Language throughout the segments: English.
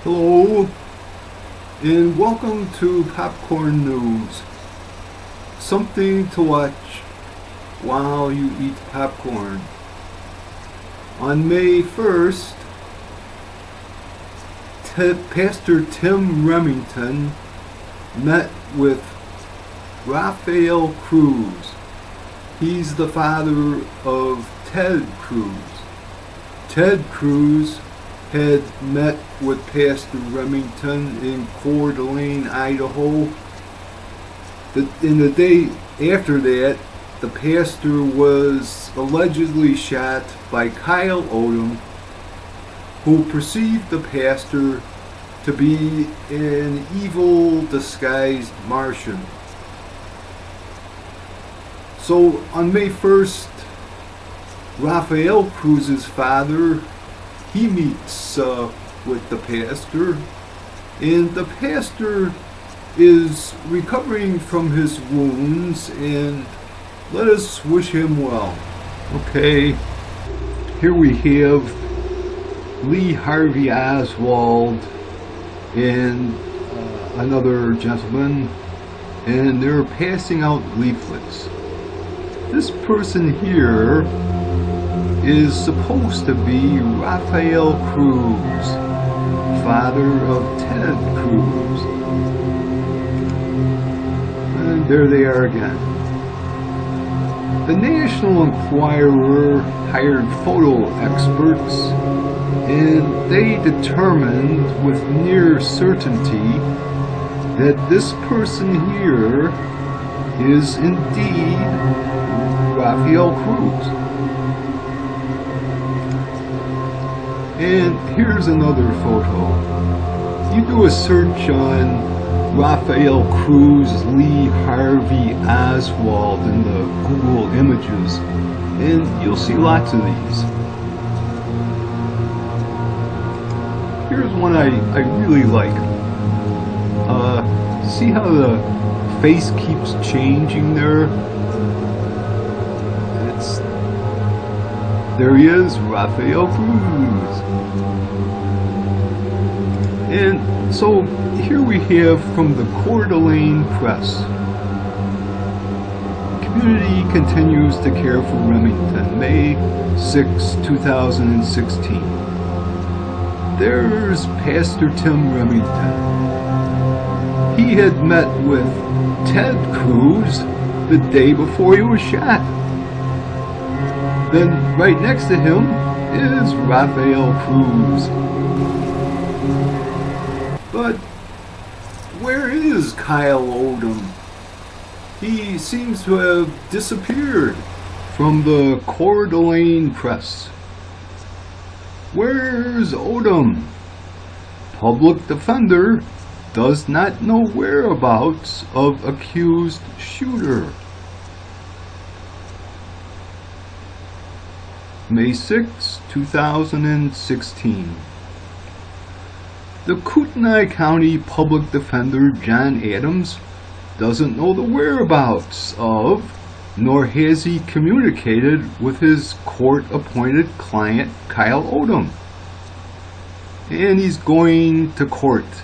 Hello, and welcome to Popcorn News. Something to watch while you eat popcorn. On May 1st, Pastor Tim Remington met with Rafael Cruz. He's the father of Ted Cruz. Ted Cruz had met with Pastor Remington in Coeur d'Alene, Idaho. In the day after that, the pastor was allegedly shot by Kyle Odom, who perceived the pastor to be an evil disguised Martian. So on May 1st, Rafael Cruz's father, he meets with the pastor, and the pastor is recovering from his wounds, and let us wish him well. Okay, here we have Lee Harvey Oswald and another gentleman, and they're passing out leaflets. This person here is supposed to be Rafael Cruz, father of Ted Cruz. And there they are again. The National Enquirer hired photo experts, and they determined with near certainty that this person here is indeed Rafael Cruz. And here's another photo. You do a search on Rafael Cruz, Lee Harvey Oswald in the Google images, and you'll see lots of these. Here's one I really like. See how the face keeps changing there? There he is, Rafael Cruz. And so here we have from the Coeur d'Alene Press. Community continues to care for Remington, May 6, 2016. There's Pastor Tim Remington. He had met with Ted Cruz the day before he was shot. Then right next to him is Rafael Cruz. But where is Kyle Odom? He seems to have disappeared from the Coeur d'Alene Press. Where's Odom? Public defender does not know whereabouts of accused shooter. May 6, 2016. The Kootenai County Public Defender John Adams doesn't know the whereabouts of, nor has he communicated with his court-appointed client Kyle Odom. And he's going to court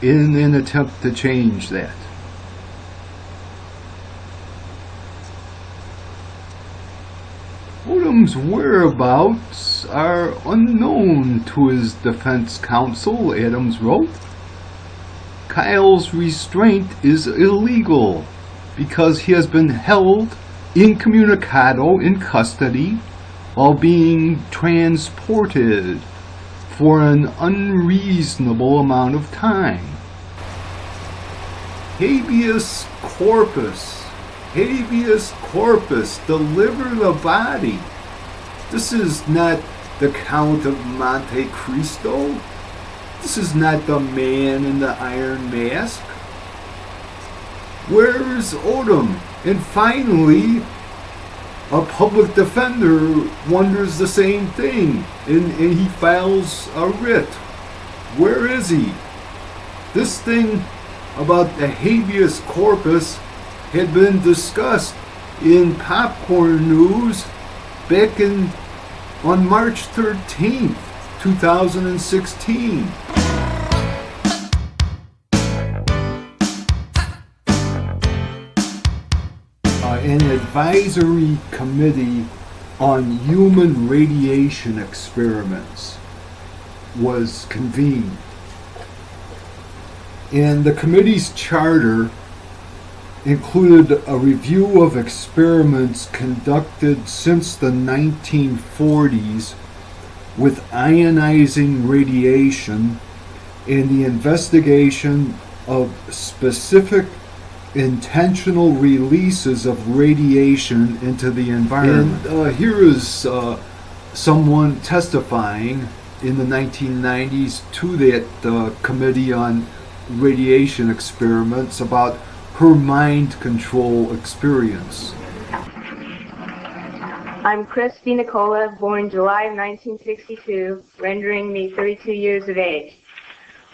in an attempt to change that. Odom's whereabouts are unknown to his defense counsel, Adams wrote. Kyle's restraint is illegal because he has been held incommunicado in custody while being transported for an unreasonable amount of time. Habeas corpus. Habeas corpus, deliver the body. This is not the Count of Monte Cristo. This is not the man in the iron mask. Where's Odom? And finally, a public defender wonders the same thing, and he files a writ. Where is he? This thing about the habeas corpus had been discussed in Popcorn News back on March 13th, 2016. an advisory committee on human radiation experiments was convened. And the committee's charter included a review of experiments conducted since the 1940s with ionizing radiation and the investigation of specific intentional releases of radiation into the environment. And here is someone testifying in the 1990s to that committee on radiation experiments about her mind control experience. I'm Christy Nicola, born July of 1962, rendering me 32 years of age.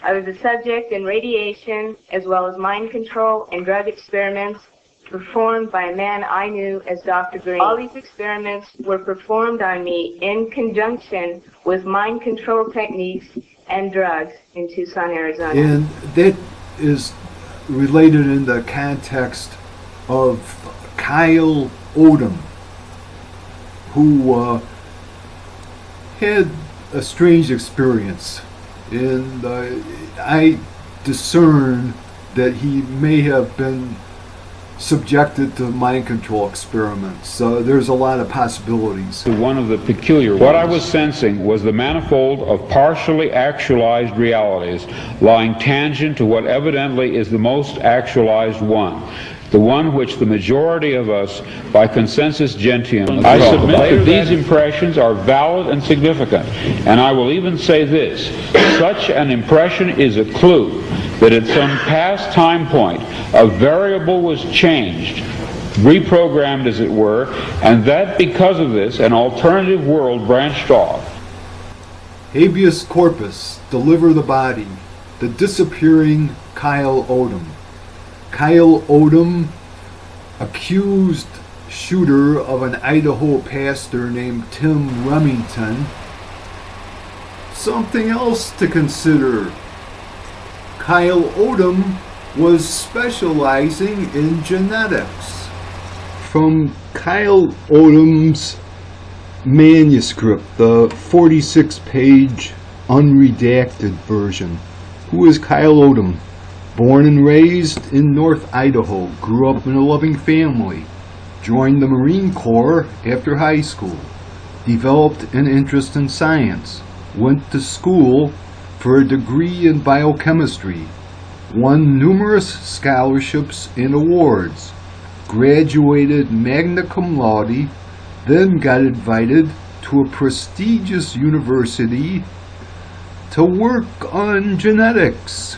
I was a subject in radiation as well as mind control and drug experiments performed by a man I knew as Dr. Green. All these experiments were performed on me in conjunction with mind control techniques and drugs in Tucson, Arizona. And that is related in the context of Kyle Odom, who had a strange experience. And I discern that he may have been subjected to mind control experiments. There's a lot of possibilities. One of the peculiar ones. What I was sensing was the manifold of partially actualized realities lying tangent to what evidently is the most actualized one. The one which the majority of us, by consensus gentium, I submit that these impressions are valid and significant. And I will even say this: such an impression is a clue that at some past time point a variable was changed, reprogrammed as it were, and that because of this an alternative world branched off. Habeas corpus, deliver the body, the disappearing Kyle Odom. Kyle Odom, accused shooter of an Idaho pastor named Tim Remington. Something else to consider. Kyle Odom was specializing in genetics. From Kyle Odom's manuscript, the 46-page unredacted version. Who is Kyle Odom? Born and raised in North Idaho, grew up in a loving family, joined the Marine Corps after high school, developed an interest in science, went to school for a degree in biochemistry, won numerous scholarships and awards, graduated magna cum laude, then got invited to a prestigious university to work on genetics.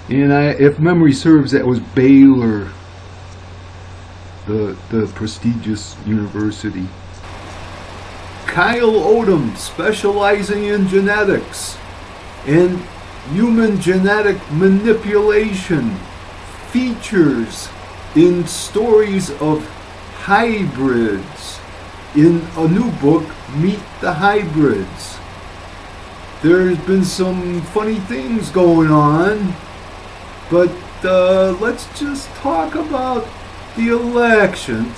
And if memory serves, that was Baylor, the prestigious university. Kyle Odom, specializing in genetics and human genetic manipulation, features in stories of hybrids in a new book, Meet the Hybrids. There's been some funny things going on, but let's just talk about the election.